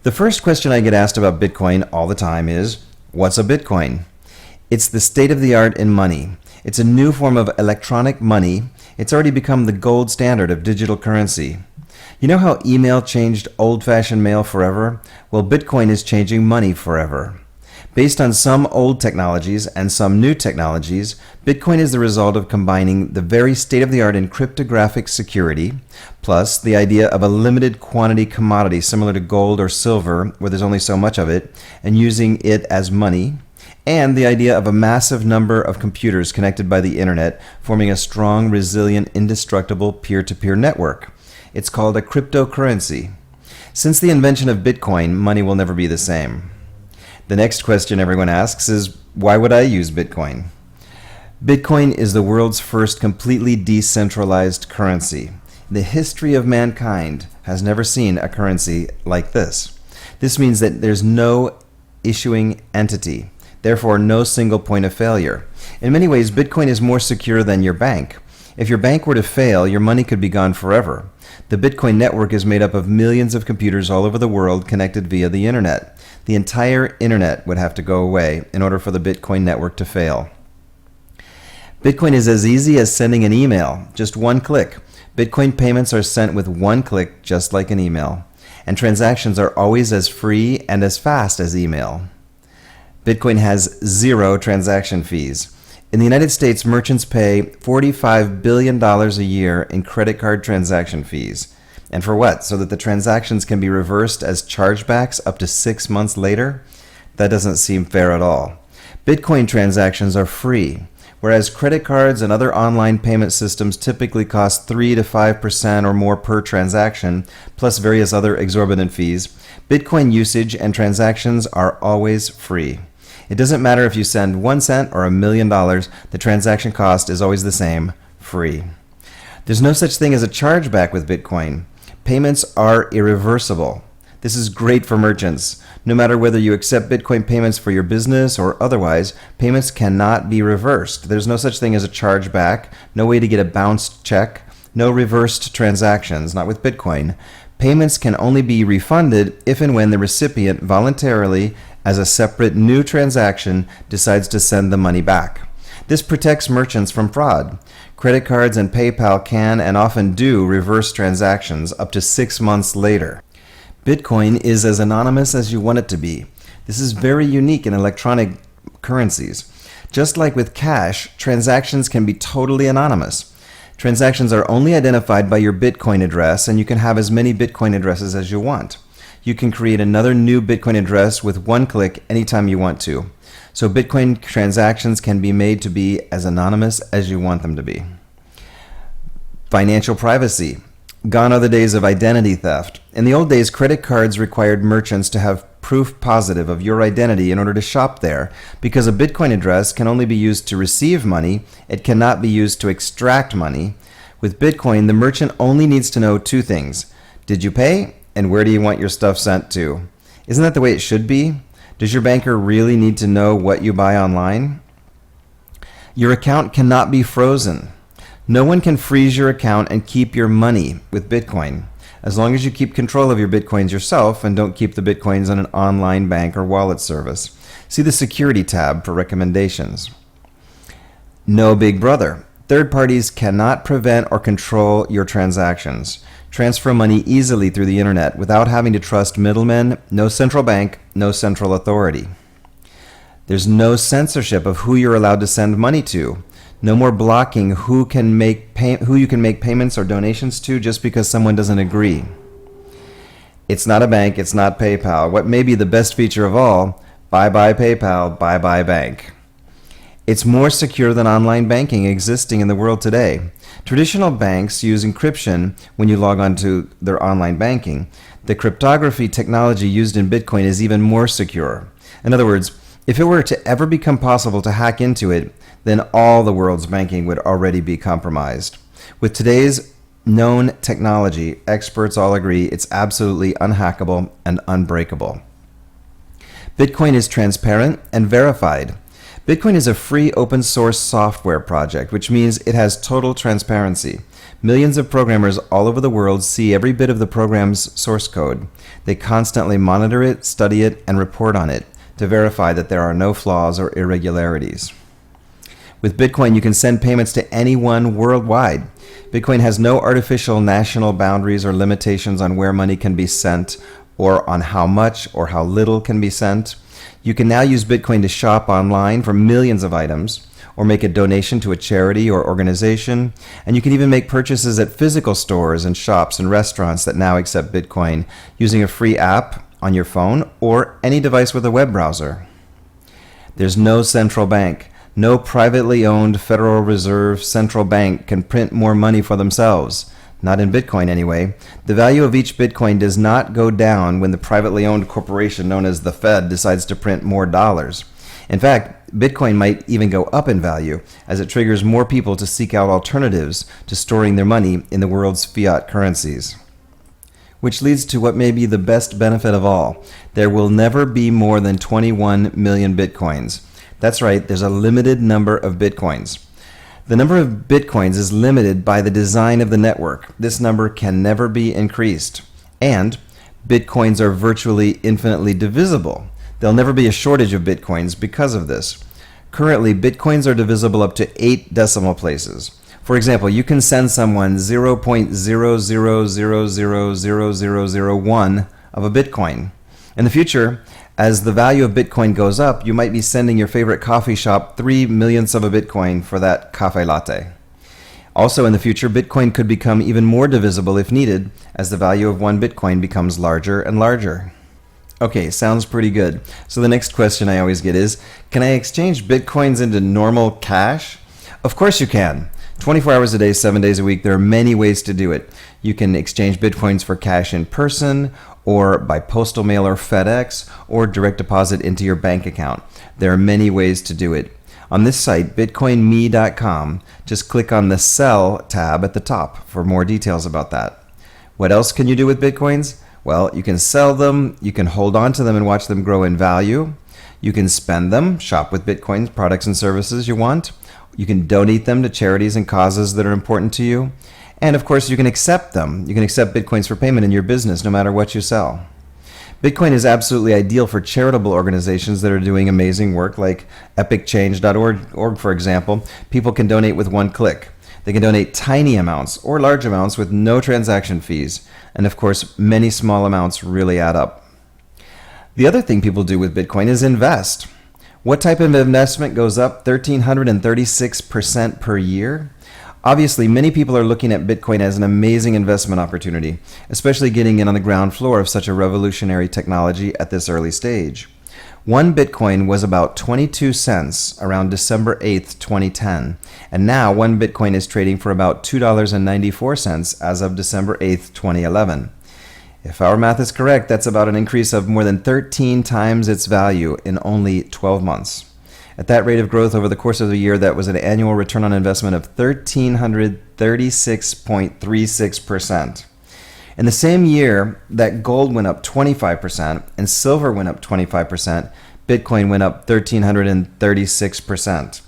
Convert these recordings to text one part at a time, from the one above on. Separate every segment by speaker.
Speaker 1: The first question I get asked about Bitcoin all the time is, what's a Bitcoin? It's the state-of-the-art in money. It's a new form of electronic money. It's already become the gold standard of digital currency. You know how email changed old-fashioned mail forever? Well, Bitcoin is changing money forever. Based on some old technologies and some new technologies, Bitcoin is the result of combining the very state-of-the-art in cryptographic security, plus the idea of a limited quantity commodity similar to gold or silver, where there's only so much of it, and using it as money, and the idea of a massive number of computers connected by the internet, forming a strong, resilient, indestructible peer-to-peer network. It's called a cryptocurrency. Since the invention of Bitcoin, money will never be the same. The next question everyone asks is, why would I use Bitcoin? Bitcoin is the world's first completely decentralized currency. The history of mankind has never seen a currency like this. This means that there's no issuing entity, therefore no single point of failure. In many ways, Bitcoin is more secure than your bank. If your bank were to fail, your money could be gone forever. The Bitcoin network is made up of millions of computers all over the world connected via the internet. The entire internet would have to go away in order for the Bitcoin network to fail. Bitcoin is as easy as sending an email, just one click. Bitcoin payments are sent with one click, just like an email. And transactions are always as free and as fast as email. Bitcoin has 0 transaction fees. In the United States, merchants pay $45 billion a year in credit card transaction fees. And for what? So that the transactions can be reversed as chargebacks up to 6 months later? That doesn't seem fair at all. Bitcoin transactions are free, whereas credit cards and other online payment systems typically cost 3 to 5% or more per transaction, plus various other exorbitant fees. Bitcoin usage and transactions are always free. It doesn't matter if you send 1 cent or $1 million, the transaction cost is always the same, free. There's no such thing as a chargeback with Bitcoin. Payments are irreversible. This is great for merchants. No matter whether you accept Bitcoin payments for your business or otherwise, payments cannot be reversed. There's no such thing as a chargeback, no way to get a bounced check, no reversed transactions, not with Bitcoin. Payments can only be refunded if and when the recipient voluntarily, as a separate new transaction, decides to send the money back. This protects merchants from fraud. Credit cards and PayPal can and often do reverse transactions up to 6 months later. Bitcoin is as anonymous as you want it to be. This is very unique in electronic currencies. Just like with cash, transactions can be totally anonymous. Transactions are only identified by your Bitcoin address, and you can have as many Bitcoin addresses as you want. You can create another new Bitcoin address with one click anytime you want to. So Bitcoin transactions can be made to be as anonymous as you want them to be. Financial privacy. Gone are the days of identity theft. In the old days, credit cards required merchants to have proof positive of your identity in order to shop there. Because a Bitcoin address can only be used to receive money, it cannot be used to extract money. With Bitcoin, the merchant only needs to know 2 things. Did you pay? And where do you want your stuff sent to? Isn't that the way it should be? Does your banker really need to know what you buy online? Your account cannot be frozen. No one can freeze your account and keep your money with Bitcoin, as long as you keep control of your Bitcoins yourself and don't keep the Bitcoins on an online bank or wallet service. See the Security tab for recommendations. No Big Brother. Third parties cannot prevent or control your transactions. Transfer money easily through the internet without having to trust middlemen, no central bank, no central authority. There's no censorship of who you're allowed to send money to. No more blocking who you can make payments or donations to just because someone doesn't agree. It's not a bank, it's not PayPal. What may be the best feature of all, bye-bye PayPal, bye-bye bank. It's more secure than online banking existing in the world today. Traditional banks use encryption when you log on to their online banking. The cryptography technology used in Bitcoin is even more secure. In other words, if it were to ever become possible to hack into it, then all the world's banking would already be compromised. With today's known technology, experts all agree it's absolutely unhackable and unbreakable. Bitcoin is transparent and verified. Bitcoin is a free open source software project, which means it has total transparency. Millions of programmers all over the world see every bit of the program's source code. They constantly monitor it, study it, and report on it to verify that there are no flaws or irregularities. With Bitcoin, you can send payments to anyone worldwide. Bitcoin has no artificial national boundaries or limitations on where money can be sent or on how much or how little can be sent. You can now use Bitcoin to shop online for millions of items, or make a donation to a charity or organization, and you can even make purchases at physical stores and shops and restaurants that now accept Bitcoin using a free app on your phone or any device with a web browser. There's no central bank. No privately owned Federal Reserve central bank can print more money for themselves. Not in Bitcoin anyway. The value of each Bitcoin does not go down when the privately owned corporation known as the Fed decides to print more dollars. In fact, Bitcoin might even go up in value as it triggers more people to seek out alternatives to storing their money in the world's fiat currencies. Which leads to what may be the best benefit of all. There will never be more than 21 million Bitcoins. That's right, there's a limited number of Bitcoins. The number of Bitcoins is limited by the design of the network. This number can never be increased. And Bitcoins are virtually infinitely divisible. There'll never be a shortage of Bitcoins because of this. Currently, Bitcoins are divisible up to 8 decimal places. For example, you can send someone 0.000000001 of a Bitcoin. In the future, as the value of Bitcoin goes up, you might be sending your favorite coffee shop 3 millionths of a Bitcoin for that cafe latte. Also in the future, Bitcoin could become even more divisible if needed, as the value of one Bitcoin becomes larger and larger. Okay, sounds pretty good. So the next question I always get is, can I exchange Bitcoins into normal cash? Of course you can. 24 hours a day, 7 days a week, there are many ways to do it. You can exchange Bitcoins for cash in person, or by postal mail or FedEx, or direct deposit into your bank account. There are many ways to do it. On this site, bitcoinme.com, just click on the Sell tab at the top for more details about that. What else can you do with Bitcoins? Well, you can sell them, you can hold on to them and watch them grow in value. You can spend them, shop with Bitcoin products and services you want. You can donate them to charities and causes that are important to you. And of course, you can accept them. You can accept Bitcoins for payment in your business no matter what you sell. Bitcoin is absolutely ideal for charitable organizations that are doing amazing work, like epicchange.org, for example. People can donate with one click. They can donate tiny amounts or large amounts with no transaction fees. And of course, many small amounts really add up. The other thing people do with Bitcoin is invest. What type of investment goes up 1,336% per year? Obviously, many people are looking at Bitcoin as an amazing investment opportunity, especially getting in on the ground floor of such a revolutionary technology at this early stage. One Bitcoin was about 22 cents around December 8th, 2010, and now one Bitcoin is trading for about $2.94 as of December 8th, 2011. If our math is correct, that's about an increase of more than 13 times its value in only 12 months. At that rate of growth over the course of the year, that was an annual return on investment of 1,336.36%. In the same year that gold went up 25% and silver went up 25%, Bitcoin went up 1,336%.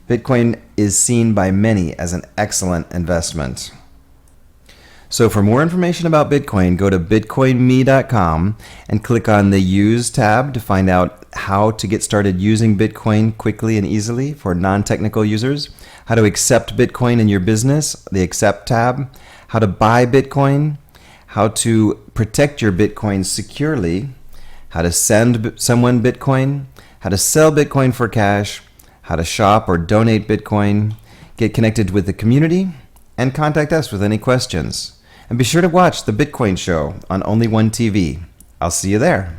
Speaker 1: Bitcoin is seen by many as an excellent investment. So for more information about Bitcoin, go to bitcoinme.com and click on the Use tab to find out how to get started using Bitcoin quickly and easily for non-technical users, how to accept Bitcoin in your business, the Accept tab, how to buy Bitcoin, how to protect your Bitcoin securely, how to send someone Bitcoin, how to sell Bitcoin for cash, how to shop or donate Bitcoin, get connected with the community, and contact us with any questions. And be sure to watch The Bitcoin Show on Only One TV. I'll see you there.